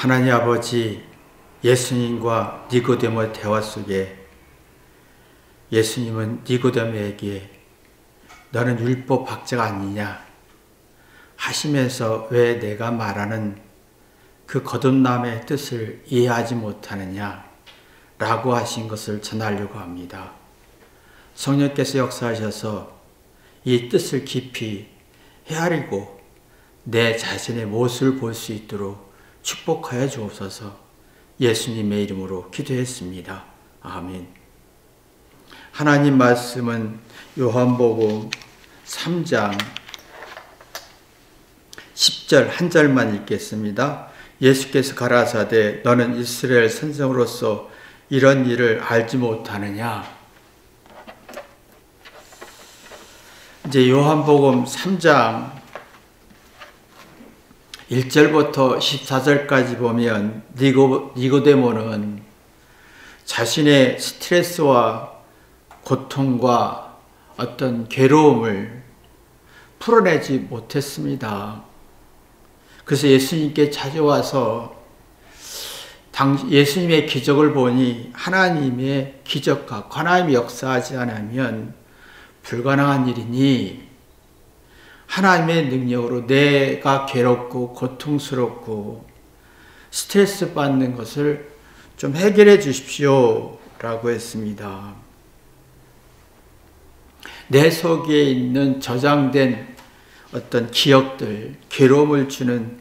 하나님 아버지, 예수님과 니고데모의 대화 속에 예수님은 니고데모에게 너는 율법 학자가 아니냐 하시면서 왜 내가 말하는 그 거듭남의 뜻을 이해하지 못하느냐 라고 하신 것을 전하려고 합니다. 성령께서 역사하셔서 이 뜻을 깊이 헤아리고 내 자신의 모습을 볼 수 있도록 축복하여 주옵소서. 예수님의 이름으로 기도했습니다. 아멘. 하나님 말씀은 요한복음 3장 10절 한 절만 읽겠습니다. 예수께서 가라사대 너는 이스라엘 선생으로서 이런 일을 알지 못하느냐. 이제 요한복음 3장 1절부터 14절까지 보면 니고데모는 자신의 스트레스와 고통과 어떤 괴로움을 풀어내지 못했습니다. 그래서 예수님께 찾아와서 예수님의 기적을 보니 하나님의 기적과 하나님이 역사하지 않으면 불가능한 일이니 하나님의 능력으로 내가 괴롭고 고통스럽고 스트레스 받는 것을 좀 해결해 주십시오 라고 했습니다. 내 속에 있는 저장된 어떤 기억들, 괴로움을 주는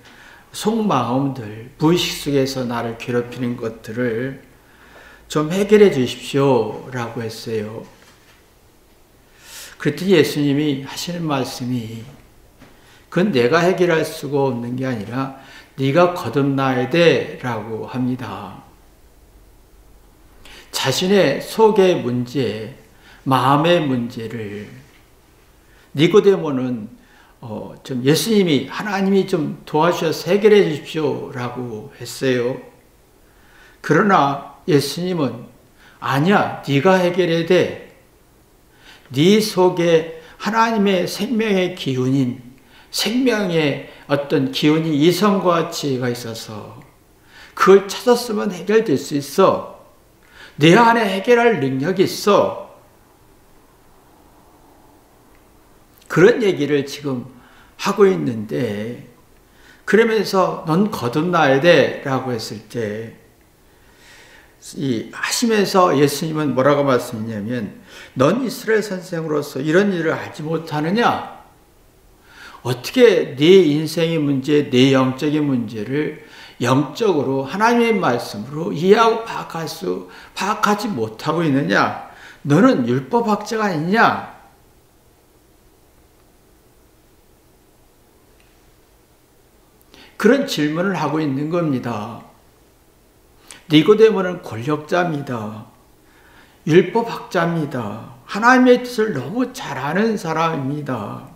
속마음들, 무의식 속에서 나를 괴롭히는 것들을 좀 해결해 주십시오 라고 했어요. 그랬더니 예수님이 하시는 말씀이 그건 내가 해결할 수가 없는 게 아니라 네가 거듭나야 돼 라고 합니다. 자신의 속의 문제, 마음의 문제를 니고데모는 좀 예수님이 하나님이 좀 도와주셔서 해결해 주십시오 라고 했어요. 그러나 예수님은 아니야, 네가 해결해야 돼. 네 속에 하나님의 생명의 기운인 생명의 어떤 기운이 이성과 지혜가 있어서 그걸 찾았으면 해결될 수 있어. 내 안에 해결할 능력이 있어. 그런 얘기를 지금 하고 있는데 그러면서 넌 거듭나야 돼 라고 했을 때 하시면서 예수님은 뭐라고 말씀했냐면 넌 이스라엘 선생으로서 이런 일을 알지 못하느냐? 어떻게 네 인생의 문제, 네 영적인 문제를 영적으로 하나님의 말씀으로 이해하고 파악하지 못하고 있느냐? 너는 율법학자가 아니냐? 그런 질문을 하고 있는 겁니다. 니고데모는 권력자입니다. 율법학자입니다. 하나님의 뜻을 너무 잘 아는 사람입니다.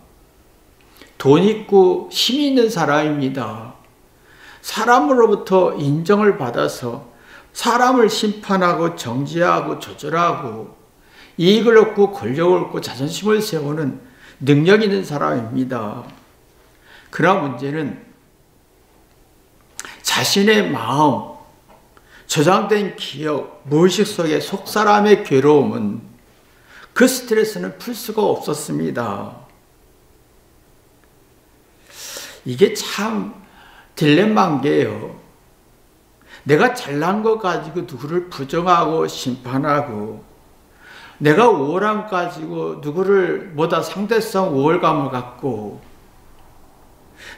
돈 있고 힘 있는 사람입니다. 사람으로부터 인정을 받아서 사람을 심판하고 정죄하고 조절하고 이익을 얻고 권력을 얻고 자존심을 세우는 능력 있는 사람입니다. 그러나 문제는 자신의 마음, 저장된 기억, 무의식 속의 속사람의 괴로움은 그 스트레스는 풀 수가 없었습니다. 이게 참 딜레마인 게요. 내가 잘난 거 가지고 누구를 부정하고 심판하고 내가 우월함 가지고 누구를 보다 상대성 우월감을 갖고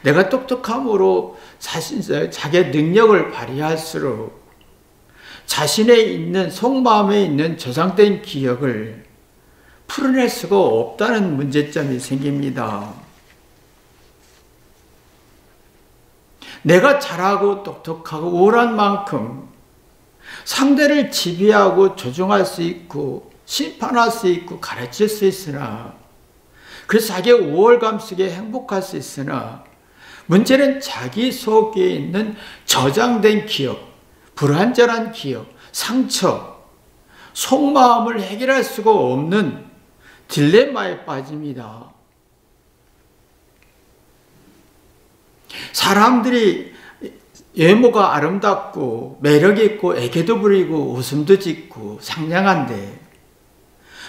내가 똑똑함으로 자기의 능력을 발휘할수록 자신에 있는 속마음에 있는 저장된 기억을 풀어낼 수가 없다는 문제점이 생깁니다. 내가 잘하고 똑똑하고 우월한 만큼 상대를 지배하고 조종할 수 있고 심판할 수 있고 가르칠 수 있으나 그래서 자기의 우월감 속에 행복할 수 있으나 문제는 자기 속에 있는 저장된 기억, 불완전한 기억, 상처, 속마음을 해결할 수가 없는 딜레마에 빠집니다. 사람들이 외모가 아름답고 매력있고 애교도 부리고 웃음도 짓고 상냥한데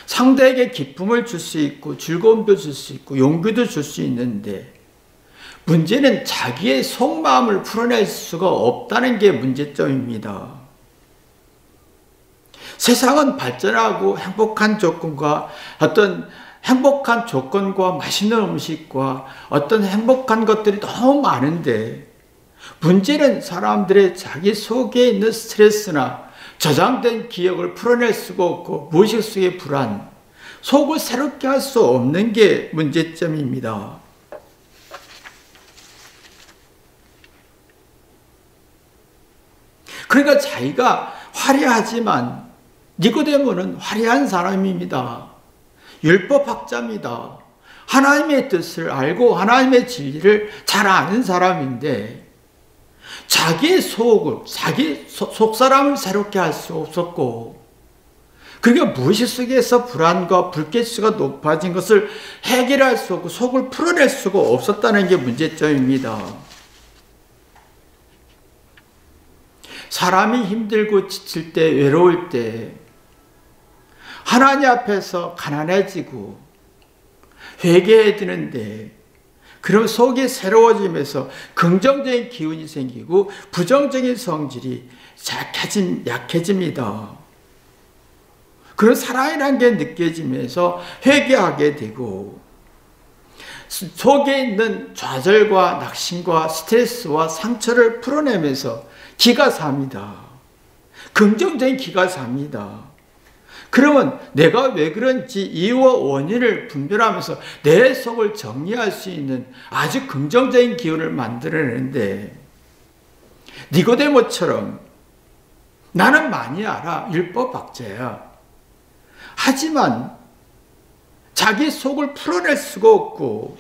상대에게 기쁨을 줄 수 있고 즐거움도 줄 수 있고 용기도 줄 수 있는데 문제는 자기의 속마음을 풀어낼 수가 없다는 게 문제점입니다. 세상은 발전하고 행복한 조건과 맛있는 음식과 어떤 행복한 것들이 너무 많은데 문제는 사람들의 자기 속에 있는 스트레스나 저장된 기억을 풀어낼 수가 없고 무의식 속의 불안, 속을 새롭게 할 수 없는 게 문제점입니다. 그러니까 자기가 화려하지만 니고데모는 화려한 사람입니다. 율법학자입니다. 하나님의 뜻을 알고 하나님의 진리를 잘 아는 사람인데 자기의 자기 속사람을 새롭게 할 수 없었고 그러니까 무의식 속에서 불안과 불쾌수가 높아진 것을 해결할 수 없고 속을 풀어낼 수가 없었다는 게 문제점입니다. 사람이 힘들고 지칠 때, 외로울 때 하나님 앞에서 가난해지고 회개해야 되는데 그럼 속이 새로워지면서 긍정적인 기운이 생기고 부정적인 성질이 약해집니다. 그런 사랑이라는 게 느껴지면서 회개하게 되고 속에 있는 좌절과 낙심과 스트레스와 상처를 풀어내면서 기가 삽니다. 긍정적인 기가 삽니다. 그러면 내가 왜 그런지 이유와 원인을 분별하면서 내 속을 정리할 수 있는 아주 긍정적인 기운을 만들어내는데 니고데모처럼 나는 많이 알아. 율법학자야. 하지만 자기 속을 풀어낼 수가 없고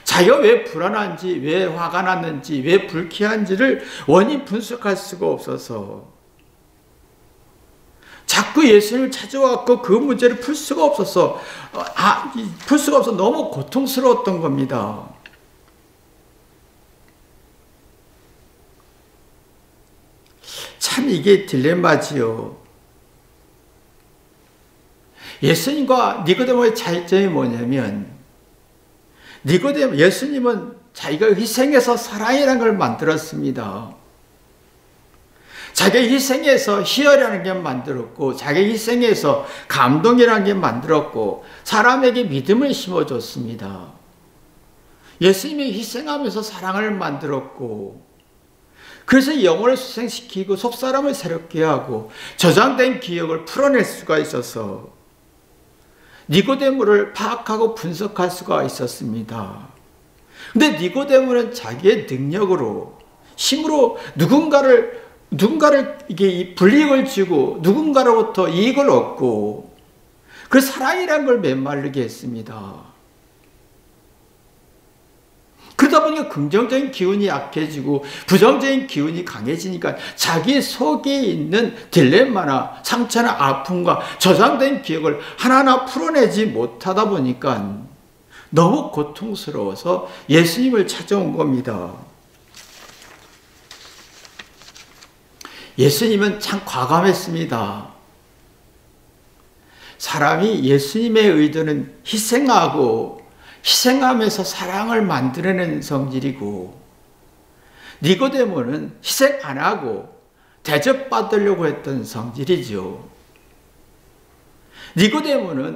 자기가 왜 불안한지, 왜 화가 났는지, 왜 불쾌한지를 원인 분석할 수가 없어서 자꾸 예수님을 찾아왔고 그 문제를 풀 수가 없어서 너무 고통스러웠던 겁니다. 참 이게 딜레마지요. 예수님과 니고데모의 차이점이 뭐냐면 예수님은 자기가 희생해서 사랑이라는 걸 만들었습니다. 자기가 희생해서 희열이라는 게 만들었고 자기가 희생해서 감동이라는 게 만들었고 사람에게 믿음을 심어줬습니다. 예수님이 희생하면서 사랑을 만들었고 그래서 영혼을 수생시키고 속사람을 새롭게 하고 저장된 기억을 풀어낼 수가 있어서 니고데모를 파악하고 분석할 수가 있었습니다. 근데 니고데모는 자기의 능력으로 힘으로 누군가를 이게 불이익을 주고 누군가로부터 이익을 얻고 그 사랑이라는 걸 메말르게 했습니다. 그러다 보니까 긍정적인 기운이 약해지고 부정적인 기운이 강해지니까 자기 속에 있는 딜레마나 상처나 아픔과 저장된 기억을 하나하나 풀어내지 못하다 보니까 너무 고통스러워서 예수님을 찾아온 겁니다. 예수님은 참 과감했습니다. 사람이 예수님의 의도는 희생하면서 사랑을 만들어내는 성질이고 니고데모는 희생 안 하고 대접받으려고 했던 성질이죠.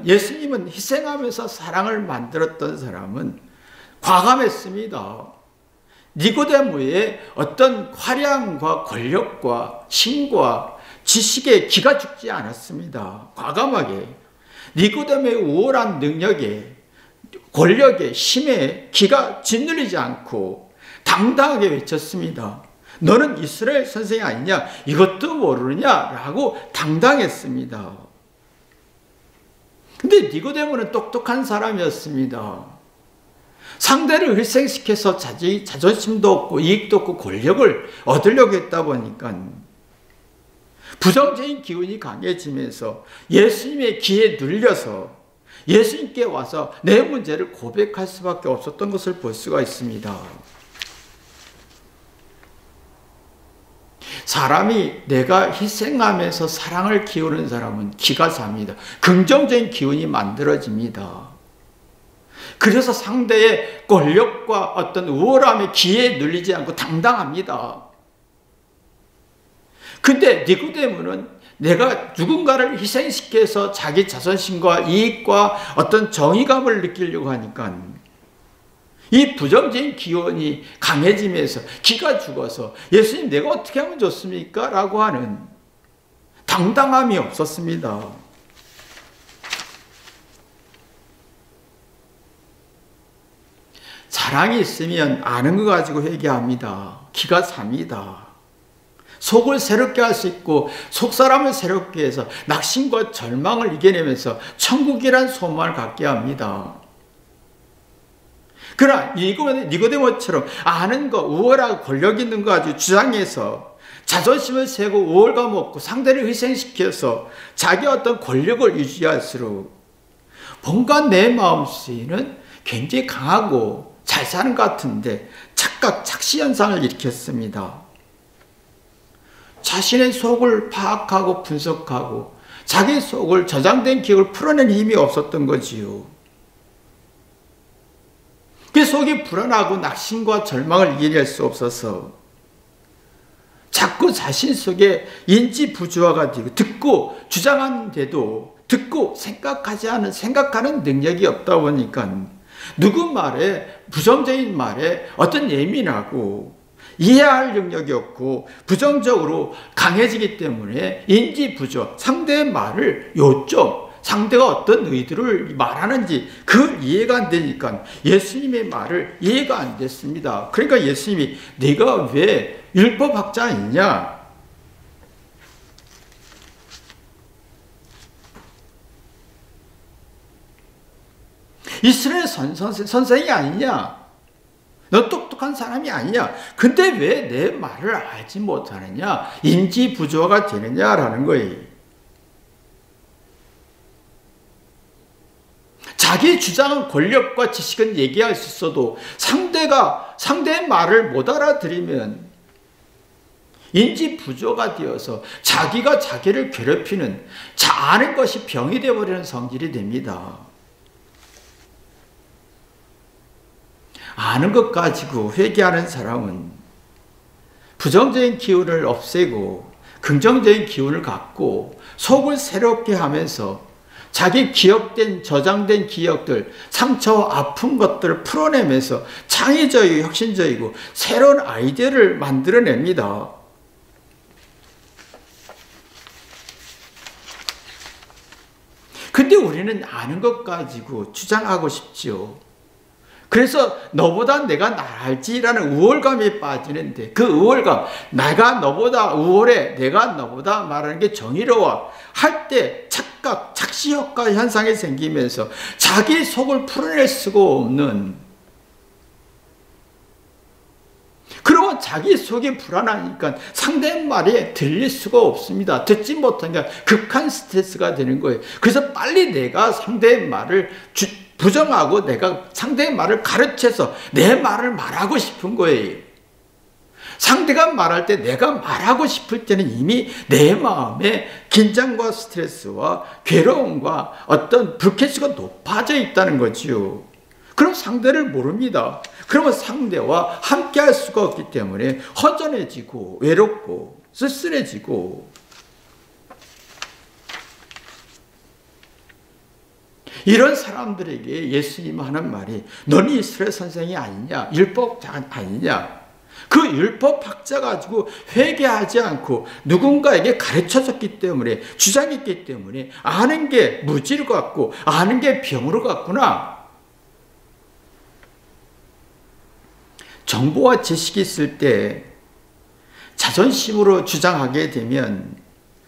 예수님은 희생하면서 사랑을 만들었던 사람은 과감했습니다. 니고데모의 어떤 화려함과 권력과 힘과 지식에 기가 죽지 않았습니다. 과감하게 니고데모의 우월한 능력에 권력에 힘에 기가 짓눌리지 않고 당당하게 외쳤습니다. 너는 이스라엘 선생이 아니냐? 이것도 모르느냐라고 당당했습니다. 근데 니고데모는 똑똑한 사람이었습니다. 상대를 희생시켜서 자존심도 없고 이익도 없고 권력을 얻으려고 했다 보니까 부정적인 기운이 강해지면서 예수님의 기에 눌려서 예수님께 와서 내 문제를 고백할 수밖에 없었던 것을 볼 수가 있습니다. 사람이 내가 희생하면서 사랑을 키우는 사람은 기가 삽니다. 긍정적인 기운이 만들어집니다. 그래서 상대의 권력과 어떤 우월함의 기에 눌리지 않고 당당합니다. 근데 니고데모는 내가 누군가를 희생시켜서 자기 자존심과 이익과 어떤 정의감을 느끼려고 하니까 이 부정적인 기운이 강해지면서 기가 죽어서 예수님 내가 어떻게 하면 좋습니까? 라고 하는 당당함이 없었습니다. 사랑이 있으면 아는 거 가지고 회개합니다. 기가 삽니다. 속을 새롭게 할 수 있고 속사람을 새롭게 해서 낙심과 절망을 이겨내면서 천국이란 소망을 갖게 합니다. 그러나 니고데모처럼 아는 거, 우월하고 권력 있는 거 가지고 주장해서 자존심을 세고 우월감 없고 상대를 희생시켜서 자기 어떤 권력을 유지할수록 뭔가 내 마음속에는 굉장히 강하고 잘 사는 것 같은데 착각, 착시 현상을 일으켰습니다. 자신의 속을 파악하고 분석하고 자기 속을 저장된 기억을 풀어낸 힘이 없었던 거지요. 그 속이 불안하고 낙심과 절망을 이겨낼 수 없어서 자꾸 자신 속에 인지 부조화가 되고 듣고 주장하는데도 듣고 생각하는 능력이 없다 보니까 누구 말에 부정적인 말에 어떤 예민하고 이해할 능력이 없고 부정적으로 강해지기 때문에 인지 부조, 상대의 말을 요점, 상대가 어떤 의도를 말하는지 그걸 이해가 안 되니까 예수님의 말을 이해가 안 됐습니다. 그러니까 예수님이 네가 왜 율법학자이냐? 이스라엘 선생이 아니냐? 너 똑똑한 사람이 아니냐? 근데 왜 내 말을 알지 못하느냐? 인지 부조화가 되느냐라는 거예요. 자기 주장은 권력과 지식은 얘기할 수 있어도 상대의 말을 못 알아들으면 인지 부조가 되어서 자기가 자기를 괴롭히는 아는 것이 병이 되어버리는 성질이 됩니다. 아는 것 가지고 회개하는 사람은 부정적인 기운을 없애고 긍정적인 기운을 갖고 속을 새롭게 하면서 자기 기억된 저장된 기억들, 상처와 아픈 것들을 풀어내면서 창의적이고 혁신적이고 새로운 아이디어를 만들어냅니다. 근데 우리는 아는 것 가지고 주장하고 싶지요. 그래서 너보다 내가 날 알지라는 우월감에 빠지는데 그 우월감, 내가 너보다 우월해, 내가 너보다 말하는 게 정의로워 할 때 착각, 착시효과 현상이 생기면서 자기 속을 풀어낼 수가 없는, 그러면 자기 속이 불안하니까 상대 말에 들릴 수가 없습니다. 듣지 못하니까 극한 스트레스가 되는 거예요. 그래서 빨리 내가 상대의 말을 부정하고 내가 상대의 말을 가르쳐서 내 말을 말하고 싶은 거예요. 상대가 말할 때 내가 말하고 싶을 때는 이미 내 마음에 긴장과 스트레스와 괴로움과 어떤 불쾌수가 높아져 있다는 거지요. 그럼 상대를 모릅니다. 그러면 상대와 함께 할 수가 없기 때문에 허전해지고 외롭고 쓸쓸해지고, 이런 사람들에게 예수님 하는 말이 너는 이스라엘 선생이 아니냐? 율법자 아니냐? 그 율법학자 가지고 회개하지 않고 누군가에게 가르쳐줬기 때문에, 주장했기 때문에 아는 게 무지로 같고 아는 게 병으로 같구나. 정보와 지식이 있을 때 자존심으로 주장하게 되면,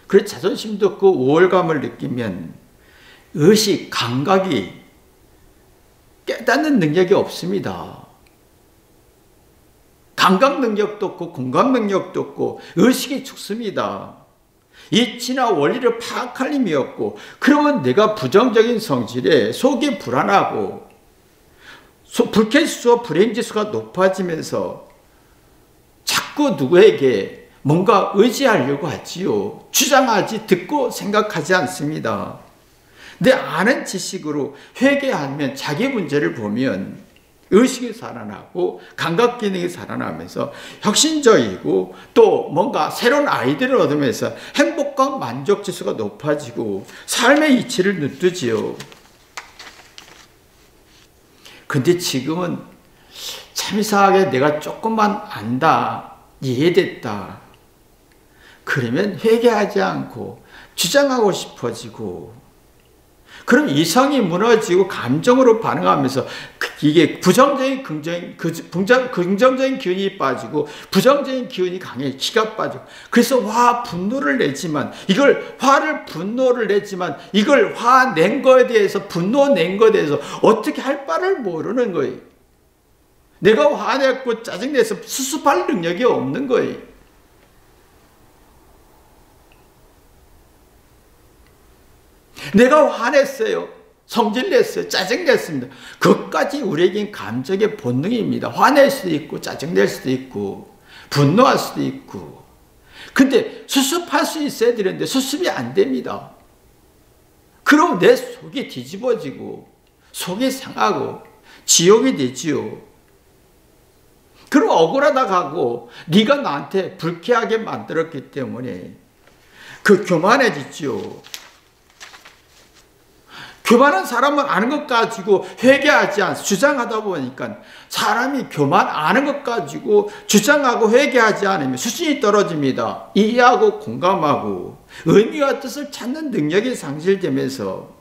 그래 자존심도 없고 우월감을 느끼면 의식, 감각이 깨닫는 능력이 없습니다. 감각 능력도 없고 공감 능력도 없고 의식이 죽습니다. 이치나 원리를 파악할 힘이 없고, 그러면 내가 부정적인 성질에 속이 불안하고 불쾌지수와 불행지수가 높아지면서 자꾸 누구에게 뭔가 의지하려고 하지요. 주장하지 듣고 생각하지 않습니다. 내 아는 지식으로 회개하면 자기 문제를 보면 의식이 살아나고 감각기능이 살아나면서 혁신적이고 또 뭔가 새로운 아이디어를 얻으면서 행복과 만족지수가 높아지고 삶의 이치를 늦추지요. 근데 지금은 참 이상하게 내가 조금만 안다, 이해됐다. 그러면 회개하지 않고 주장하고 싶어지고, 그럼 이성이 무너지고 감정으로 반응하면서 이게 부정적인 긍정적인 기운이 빠지고 부정적인 기운이 강해 기가 빠지고, 그래서 분노를 내지만 이걸 화 낸 거에 대해서 분노 낸 거에 대해서 어떻게 할 바를 모르는 거예요. 내가 화냈고 짜증내서 수습할 능력이 없는 거예요. 내가 화냈어요. 성질냈어요. 짜증냈습니다. 그것까지 우리에겐 감정의 본능입니다. 화낼 수도 있고 짜증낼 수도 있고 분노할 수도 있고. 근데 수습할 수 있어야 되는데 수습이 안 됩니다. 그럼 내 속이 뒤집어지고 속이 상하고 지옥이 되지요. 그럼 억울하다 가고 네가 나한테 불쾌하게 만들었기 때문에 교만해지지요. 교만한 사람은 아는 것 가지고 회개하지 않고 주장하다 보니까 사람이 아는 것 가지고 주장하고 회개하지 않으면 수준이 떨어집니다. 이해하고 공감하고 의미와 뜻을 찾는 능력이 상실되면서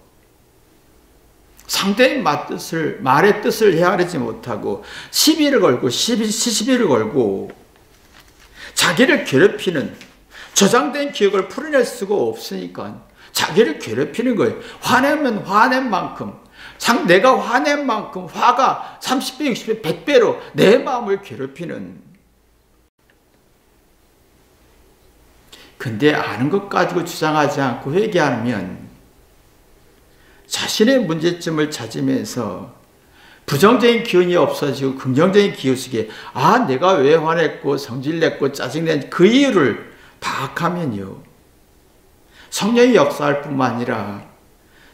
상대의 말의 뜻을 헤아리지 못하고 시비를 걸고 자기를 괴롭히는 저장된 기억을 풀어낼 수가 없으니까 자기를 괴롭히는 거예요. 화내면 화낸 만큼, 내가 화낸 만큼 화가 30배, 60배, 100배로 내 마음을 괴롭히는. 근데 아는 것 가지고 주장하지 않고 회개하면 자신의 문제점을 찾으면서 부정적인 기운이 없어지고 긍정적인 기운 속에 내가 왜 화냈고 성질냈고 짜증낸 그 이유를 파악하면요. 성령이 역사할 뿐만 아니라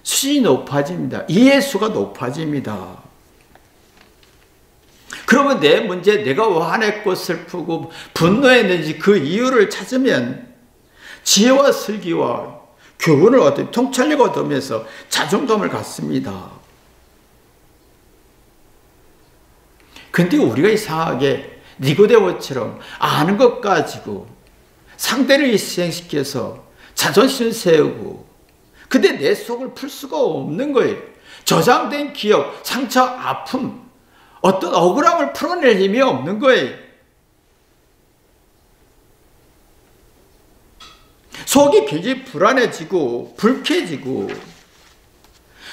수준이 높아집니다. 이해수가 높아집니다. 그러면 내 문제, 내가 화냈고 슬프고 분노했는지 그 이유를 찾으면 지혜와 슬기와 교훈을 얻으며 통찰력을 얻으면서 자존감을 갖습니다. 근데 우리가 이상하게 니고데모처럼 아는 것 가지고 상대를 희생시켜서 자존심을 세우고, 근데 내 속을 풀 수가 없는 거예요. 저장된 기억, 상처, 아픔, 어떤 억울함을 풀어낼 힘이 없는 거예요. 속이 굉장히 불안해지고 불쾌해지고,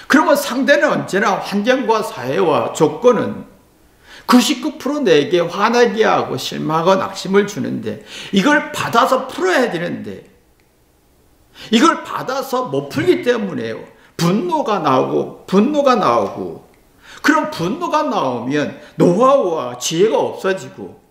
그러면 상대는 언제나 환경과 사회와 조건은 99% 내게 화나게 하고 실망하고 낙심을 주는데, 이걸 받아서 풀어야 되는데 이걸 받아서 못 풀기 때문에 분노가 나오고 그럼 분노가 나오면 노하우와 지혜가 없어지고,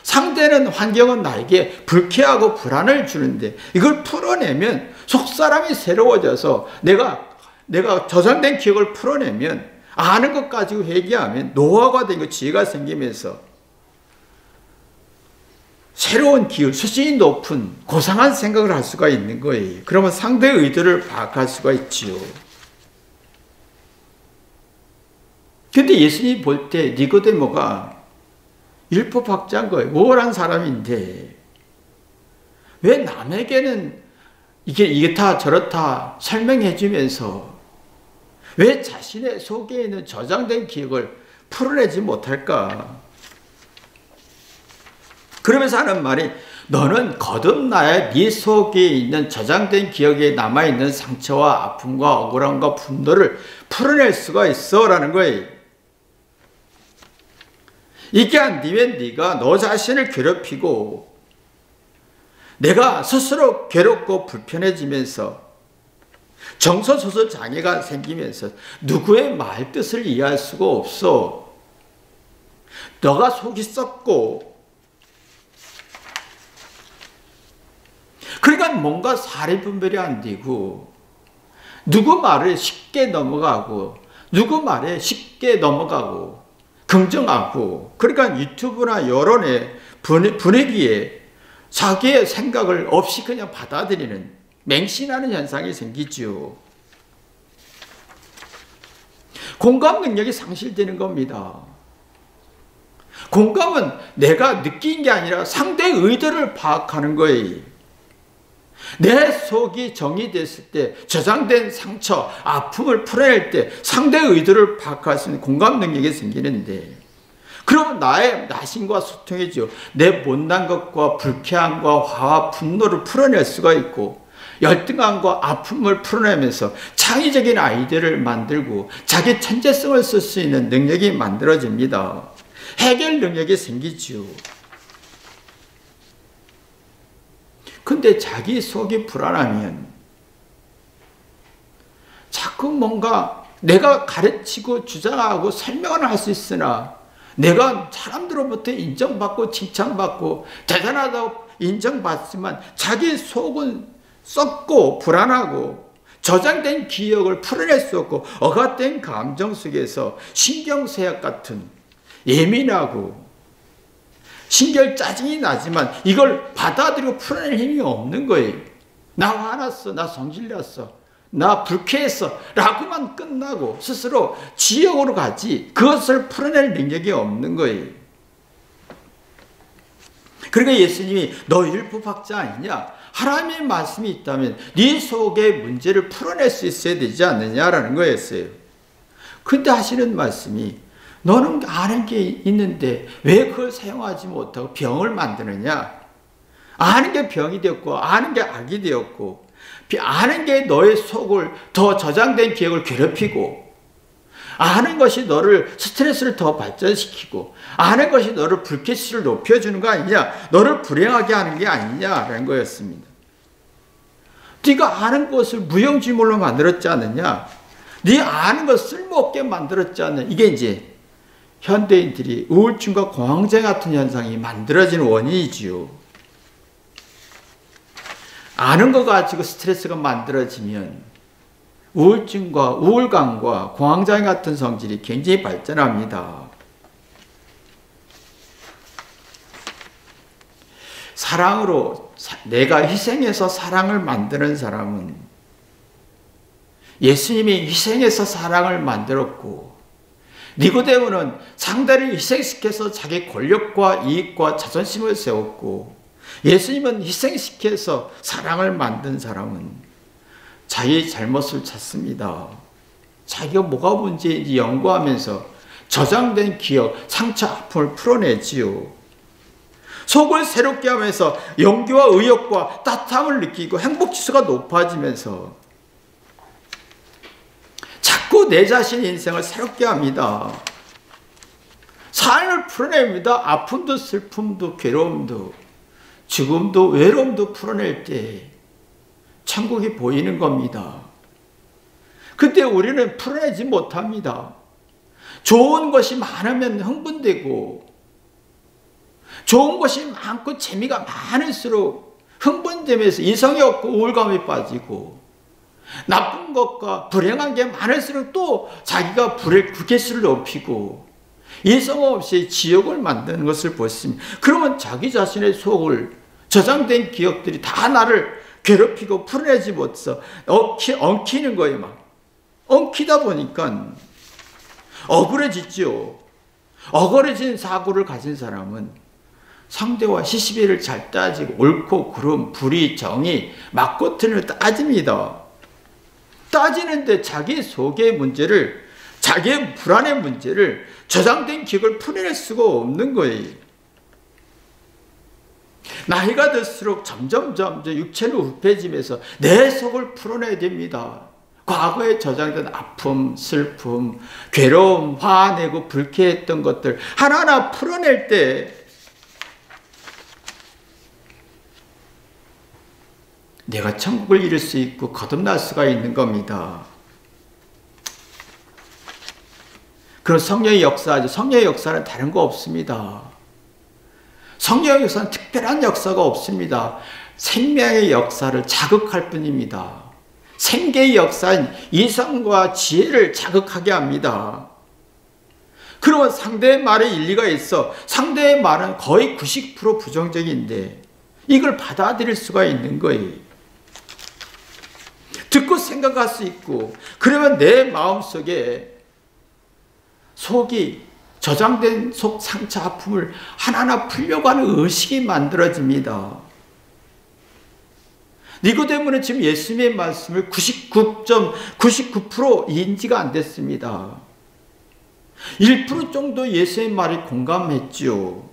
상대는 환경은 나에게 불쾌하고 불안을 주는데 이걸 풀어내면 속사람이 새로워져서 내가 저장된 기억을 풀어내면 아는 것 가지고 회개하면 노하우가 되고 지혜가 생기면서 새로운 기운, 수준이 높은 고상한 생각을 할 수가 있는 거예요. 그러면 상대의 의도를 파악할 수가 있지요. 근데 예수님이 볼 때 니고데모가 율법학자인 거예요. 우월한 사람인데 왜 남에게는 이게 다 저렇다 설명해 주면서 왜 자신의 속에 있는 저장된 기억을 풀어내지 못할까? 그러면서 하는 말이, 너는 거듭나야 네 속에 있는 저장된 기억에 남아있는 상처와 아픔과 억울함과 분노를 풀어낼 수가 있어 라는 거예요. 이게 안 되면 네가 너 자신을 괴롭히고 내가 스스로 괴롭고 불편해지면서 정서소설 장애가 생기면서 누구의 말 뜻을 이해할 수가 없어. 너가 속이 썩고 그러니까 뭔가 사리 분별이 안 되고 누구 말에 쉽게 넘어가고 누구 말에 쉽게 넘어가고 긍정하고 그러니까 유튜브나 여론의 분위기에 자기의 생각을 없이 그냥 받아들이는 맹신하는 현상이 생기죠. 공감 능력이 상실되는 겁니다. 공감은 내가 느낀 게 아니라 상대의 의도를 파악하는 거예요. 내 속이 정리됐을 때 저장된 상처, 아픔을 풀어낼 때 상대의 의도를 파악할 수 있는 공감 능력이 생기는데 그러면 나의 나신과 소통이죠. 내 못난 것과 불쾌함과 화와 분노를 풀어낼 수가 있고 열등함과 아픔을 풀어내면서 창의적인 아이디어를 만들고 자기 천재성을 쓸 수 있는 능력이 만들어집니다. 해결 능력이 생기죠. 근데 자기 속이 불안하면 자꾸 뭔가 내가 가르치고 주장하고 설명을 할 수 있으나 내가 사람들로부터 인정받고 칭찬받고 대단하다고 인정받지만 자기 속은 썩고 불안하고 저장된 기억을 풀어낼 수 없고 억압된 감정 속에서 신경쇠약 같은 예민하고 신결 짜증이 나지만 이걸 받아들이고 풀어낼 힘이 없는 거예요. 나 화났어, 나 성질났어, 나 불쾌했어 라고만 끝나고 스스로 지역으로 가지 그것을 풀어낼 능력이 없는 거예요. 그러니까 예수님이 너 율법학자 아니냐? 하나님의 말씀이 있다면 네 속의 문제를 풀어낼 수 있어야 되지 않느냐라는 거였어요. 근데 하시는 말씀이 너는 아는 게 있는데 왜 그걸 사용하지 못하고 병을 만드느냐? 아는 게 병이 되었고 아는 게 악이 되었고 아는 게 너의 속을 더 저장된 기억을 괴롭히고 아는 것이 너를 스트레스를 더 발전시키고 아는 것이 너를 불쾌치를 높여주는 거 아니냐? 너를 불행하게 하는 게 아니냐라는 거였습니다. 네가 아는 것을 무용지물로 만들었지 않느냐? 네 아는 것 쓸모없게 만들었지 않느냐? 이게 이제 현대인들이 우울증과 공황장애 같은 현상이 만들어지는 원인이지요. 아는 거 가지고 스트레스가 만들어지면 우울증과 우울감과 공황장애 같은 성질이 굉장히 발전합니다. 사랑으로 내가 희생해서 사랑을 만드는 사람은 예수님이 희생해서 사랑을 만들었고 니고데모는 상대를 희생시켜서 자기 권력과 이익과 자존심을 세웠고 예수님은 희생시켜서 사랑을 만든 사람은 자기의 잘못을 찾습니다. 자기가 뭐가 문제인지 연구하면서 저장된 기억, 상처, 아픔을 풀어내지요. 속을 새롭게 하면서 용기와 의욕과 따뜻함을 느끼고 행복지수가 높아지면서 자꾸 내 자신의 인생을 새롭게 합니다. 삶을 풀어냅니다. 아픔도 슬픔도 괴로움도 죽음도 외로움도 풀어낼 때 천국이 보이는 겁니다. 그때 우리는 풀어내지 못합니다. 좋은 것이 많으면 흥분되고 좋은 것이 많고 재미가 많을수록 흥분되면서 이성이 없고 우울감에 빠지고 나쁜 것과 불행한 게 많을수록 또 자기가 불쾌수를 높이고 이성 없이 지옥을 만드는 것을 보십니다. 그러면 자기 자신의 속을 저장된 기억들이 다 나를 괴롭히고 풀어내지 못해서 엉키는 거예요. 막 엉키다 보니까 억울해지죠. 억울해진 사고를 가진 사람은 상대와 시시비를 잘 따지고 옳고 그름, 불의, 정의, 맞고튼을 따집니다. 따지는데 자기 속의 문제를, 자기의 불안의 문제를 저장된 기억을 풀어낼 수가 없는 거예요. 나이가 들수록 점점 육체는 우패지면서 내 속을 풀어내야 됩니다. 과거에 저장된 아픔, 슬픔, 괴로움, 화내고 불쾌했던 것들 하나하나 풀어낼 때 내가 천국을 이룰 수 있고 거듭날 수가 있는 겁니다. 그럼 성령의 역사죠. 성령의 역사는 다른 거 없습니다. 성령의 역사는 특별한 역사가 없습니다. 생명의 역사를 자극할 뿐입니다. 생계의 역사인 이성과 지혜를 자극하게 합니다. 그러면 상대의 말에 일리가 있어 상대의 말은 거의 90% 부정적인데 이걸 받아들일 수가 있는 거예요. 듣고 생각할 수 있고, 그러면 내 마음속에 속이 저장된 속 상처 아픔을 하나하나 풀려고 하는 의식이 만들어집니다. 니고데모는 지금 예수님의 말씀을 99% 인지가 안 됐습니다. 1% 정도 예수의 말에 공감했죠.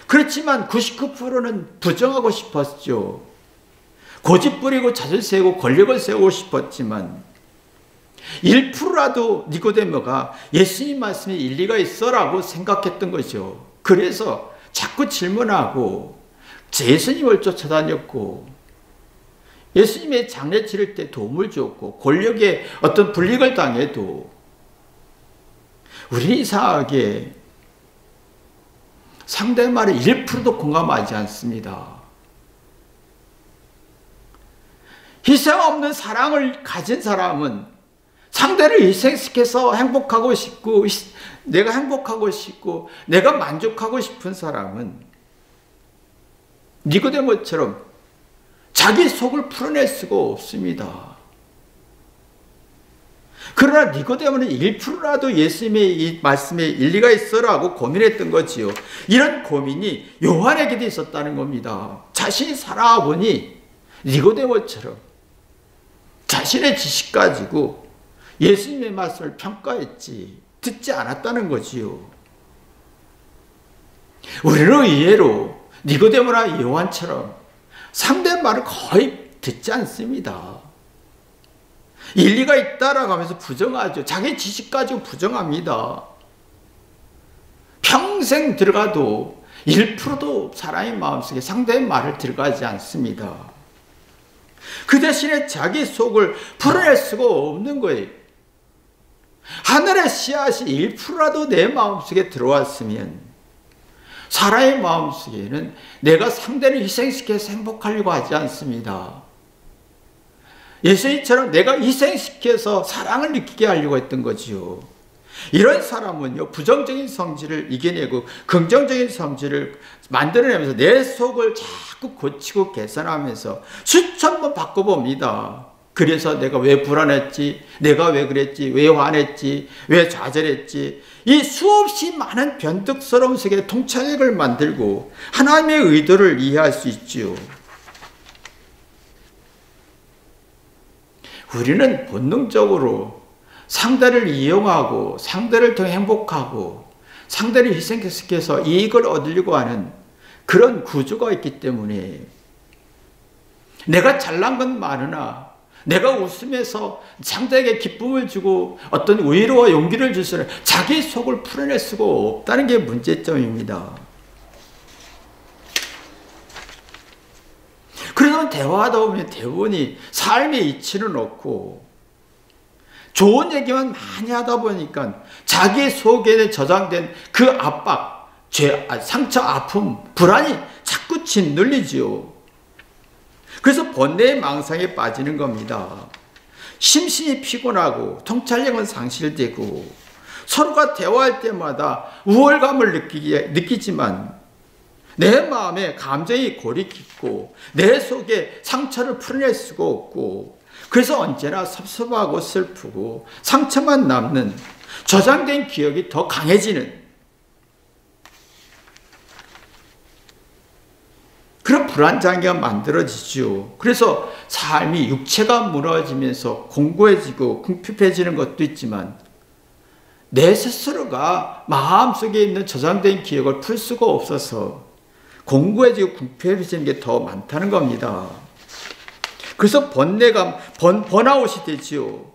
그렇지만 99%는 부정하고 싶었죠. 고집 부리고 자질 세우고 권력을 세우고 싶었지만 1%라도 니고데모가 예수님 말씀에 일리가 있어라고 생각했던 거죠. 그래서 자꾸 질문하고 예수님을 쫓아다녔고 예수님의 장례 치를 때 도움을 줬고 권력에 어떤 불이익을 당해도 우리 이상하게 상대 말에 1%도 공감하지 않습니다. 희생 없는 사랑을 가진 사람은 상대를 희생시켜서 행복하고 싶고 내가 행복하고 싶고 내가 만족하고 싶은 사람은 니고데모처럼 자기 속을 풀어낼 수가 없습니다. 그러나 니고데모는 1%라도 예수님의 이 말씀에 일리가 있어라고 고민했던 거지요. 이런 고민이 요한에게도 있었다는 겁니다. 자신이 살아보니 니고데모처럼 자신의 지식 가지고 예수님의 말씀을 평가했지 듣지 않았다는 거지요. 우리는 의외로 니고데모나 요한처럼 상대 말을 거의 듣지 않습니다. 일리가 있다라고 하면서 부정하죠. 자기 지식 가지고 부정합니다. 평생 들어가도 1%도 사람의 마음속에 상대의 말을 들어가지 않습니다. 그 대신에 자기 속을 풀어낼 수가 없는 거예요. 하늘의 씨앗이 1%라도 내 마음속에 들어왔으면 사람의 마음속에는 내가 상대를 희생시켜서 행복하려고 하지 않습니다. 예수님처럼 내가 희생시켜서 사랑을 느끼게 하려고 했던 거지요. 이런 사람은요, 부정적인 성질을 이겨내고 긍정적인 성질을 만들어내면서 내 속을 자꾸 고치고 개선하면서 수천 번 바꿔봅니다. 그래서 내가 왜 불안했지? 내가 왜 그랬지? 왜 화냈지? 왜 좌절했지? 이 수없이 많은 변덕스러운 속에 통찰력을 만들고 하나님의 의도를 이해할 수 있지요. 우리는 본능적으로 상대를 이용하고 상대를 통해 행복하고 상대를 희생시켜서 이익을 얻으려고 하는 그런 구조가 있기 때문에 내가 잘난 건 많으나 내가 웃으면서 상대에게 기쁨을 주고 어떤 위로와 용기를 줄 수는 자기 속을 풀어낼 수가 없다는 게 문제점입니다. 그러다 대화하다 보면 대부분이 삶의 이치는 없고 좋은 얘기만 많이 하다 보니까 자기 속에 저장된 그 압박, 상처, 아픔, 불안이 자꾸 짓눌리지요. 그래서 번뇌의 망상에 빠지는 겁니다. 심신이 피곤하고 통찰력은 상실되고 서로가 대화할 때마다 우월감을 느끼지만 내 마음에 감정이 골이 깊고 내 속에 상처를 풀어낼 수가 없고 그래서 언제나 섭섭하고 슬프고 상처만 남는 저장된 기억이 더 강해지는 그런 불안장애가 만들어지죠. 그래서 삶이 육체가 무너지면서 공고해지고 궁핍해지는 것도 있지만 내 스스로가 마음속에 있는 저장된 기억을 풀 수가 없어서 공고해지고 궁핍해지는 게 더 많다는 겁니다. 그래서 번뇌감, 번아웃이 되지요.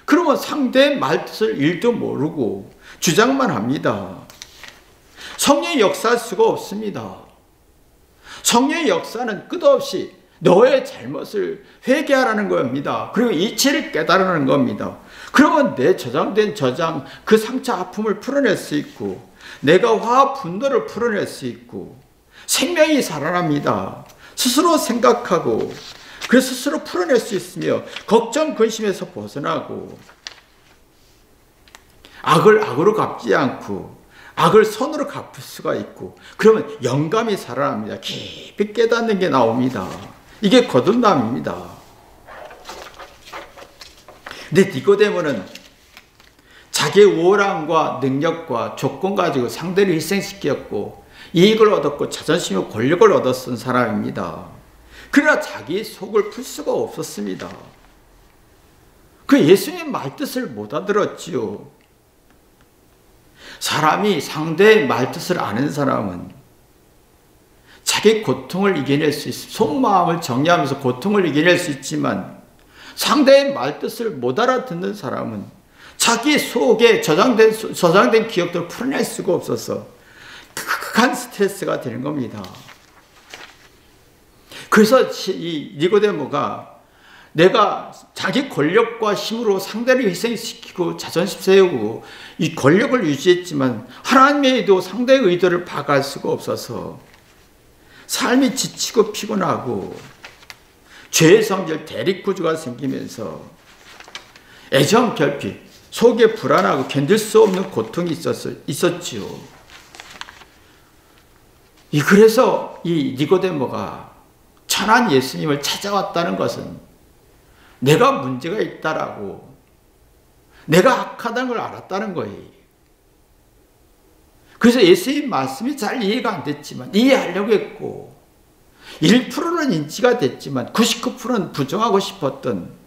그러면 상대의 말뜻을 일도 모르고 주장만 합니다. 성령이 역사할 수가 없습니다. 성령의 역사는 끝없이 너의 잘못을 회개하라는 겁니다. 그리고 이치를 깨달으라는 겁니다. 그러면 내 저장된 그 상처 아픔을 풀어낼 수 있고 내가 화와 분노를 풀어낼 수 있고 생명이 살아납니다. 스스로 생각하고 그 스스로 풀어낼 수 있으며 걱정 근심에서 벗어나고 악을 악으로 갚지 않고 악을 선으로 갚을 수가 있고 그러면 영감이 살아납니다. 깊이 깨닫는 게 나옵니다. 이게 거듭남입니다. 근데 니고데모는 자기의 우월함과 능력과 조건 가지고 상대를 희생시켰고 이익을 얻었고 자존심과 권력을 얻었던 사람입니다. 그러나 자기 속을 풀 수가 없었습니다. 그 예수님의 말뜻을 못 알아들었지요. 사람이 상대의 말뜻을 아는 사람은 자기 고통을 이겨낼 수 있습니다. 속마음을 정리하면서 고통을 이겨낼 수 있지만 상대의 말뜻을 못 알아듣는 사람은 자기 속에 저장된 기억들을 풀어낼 수가 없어서 극한 스트레스가 되는 겁니다. 그래서 이 니고데모가 내가 자기 권력과 힘으로 상대를 희생시키고 자존심 세우고 이 권력을 유지했지만 하나님의 의도, 상대의 의도를 파악할 수가 없어서 삶이 지치고 피곤하고 죄의 성질, 대립구조가 생기면서 애정 결핍, 속에 불안하고 견딜 수 없는 고통이 있었지요. 그래서 이 니고데모가 천한 예수님을 찾아왔다는 것은 내가 문제가 있다라고, 내가 악하다는 걸 알았다는 거예요. 그래서 예수님 말씀이 잘 이해가 안 됐지만 이해하려고 했고 1%는 인지가 됐지만 99%는 부정하고 싶었던,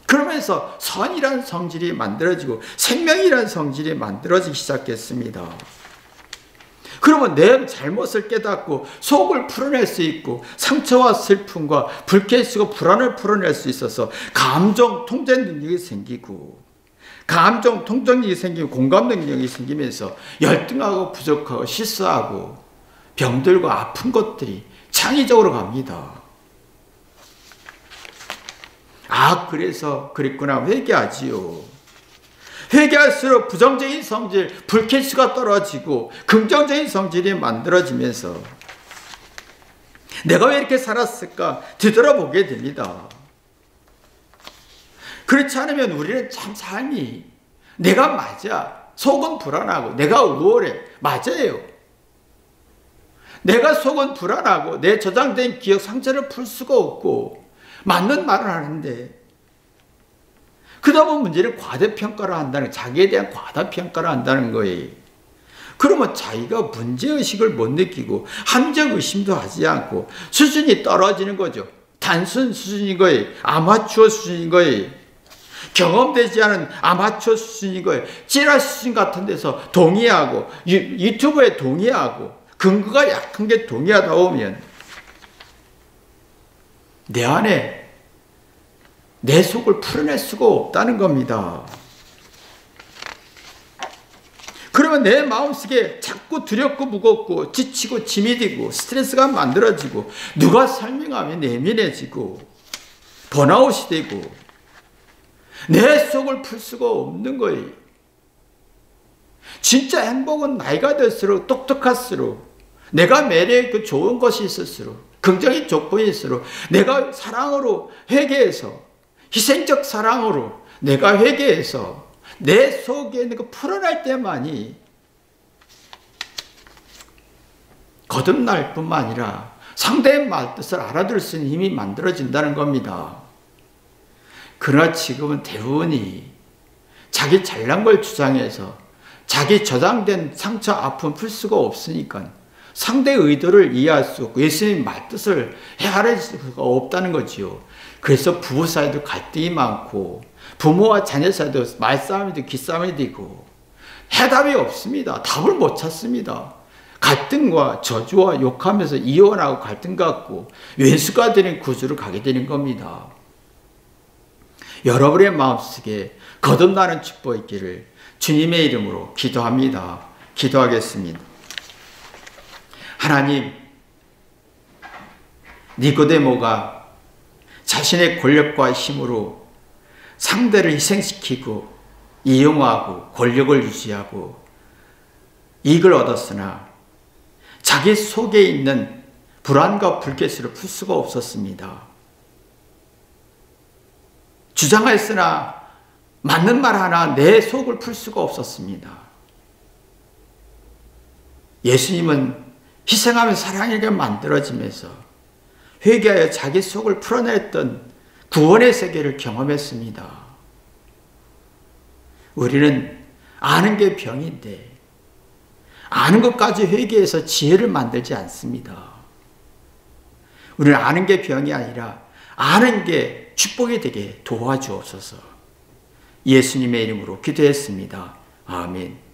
그러면서 선이란 성질이 만들어지고 생명이란 성질이 만들어지기 시작했습니다. 그러면 내 잘못을 깨닫고 속을 풀어낼 수 있고 상처와 슬픔과 불쾌수고 불안을 풀어낼 수 있어서 감정 통제 능력이 생기고, 감정 통제 능력이 생기고 공감 능력이 생기면서 열등하고 부족하고 실수하고 병들고 아픈 것들이 창의적으로 갑니다. 그래서 그랬구나, 회개하지요. 회개할수록 부정적인 성질, 불쾌수가 떨어지고 긍정적인 성질이 만들어지면서 내가 왜 이렇게 살았을까 뒤돌아보게 됩니다. 그렇지 않으면 우리는 참 삶이 내가 맞아, 속은 불안하고 내가 우월해, 맞아요. 내가 속은 불안하고 내 저장된 기억, 상처를 풀 수가 없고 맞는 말을 하는데 그러다 보면 문제를 과대평가를 한다는, 자기에 대한 과다평가를 한다는 거예요. 그러면 자기가 문제의식을 못 느끼고 함정 의심도 하지 않고 수준이 떨어지는 거죠. 단순 수준인 거예요. 아마추어 수준인 거예요. 경험되지 않은 아마추어 수준인 거예요. 찌라 수준 같은 데서 동의하고 유튜브에 동의하고 근거가 약한 게 동의하다 보면 내 안에 내 속을 풀어낼 수가 없다는 겁니다. 그러면 내 마음속에 자꾸 두렵고 무겁고 지치고 짐이 되고 스트레스가 만들어지고 누가 설명하면 예민해지고 번아웃이 되고 내 속을 풀 수가 없는 거예요. 진짜 행복은 나이가 들수록 똑똑할수록 내가 매력있고 좋은 것이 있을수록 긍정의 조건이 있을수록 내가 사랑으로 회개해서 희생적 사랑으로 내가 회개해서 내 속에 있는 거 풀어낼 때만이 거듭날 뿐만 아니라 상대의 말뜻을 알아들을 수 있는 힘이 만들어진다는 겁니다. 그러나 지금은 대부분이 자기 잘난 걸 주장해서 자기 저장된 상처, 아픔 풀 수가 없으니까 상대의 의도를 이해할 수 없고 예수님의 말뜻을 헤아릴 수가 없다는 거지요. 그래서 부부 사이도 갈등이 많고 부모와 자녀 사이도 말싸움이 되고 기싸움이 되고 해답이 없습니다. 답을 못 찾습니다. 갈등과 저주와 욕하면서 이혼하고 갈등 갖고 외수가 되는 구조로 가게 되는 겁니다. 여러분의 마음속에 거듭나는 축복이 있기를 주님의 이름으로 기도합니다. 기도하겠습니다. 하나님, 니고데모가 자신의 권력과 힘으로 상대를 희생시키고 이용하고 권력을 유지하고 이익을 얻었으나 자기 속에 있는 불안과 불쾌스를 풀 수가 없었습니다. 주장하였으나 맞는 말 하나 내 속을 풀 수가 없었습니다. 예수님은 희생하며 사랑에게 만들어지면서 회개하여 자기 속을 풀어냈던 구원의 세계를 경험했습니다. 우리는 아는 게 병인데 아는 것까지 회개해서 지혜를 만들지 않습니다. 우리는 아는 게 병이 아니라 아는 게 축복이 되게 도와주옵소서. 예수님의 이름으로 기도했습니다. 아멘.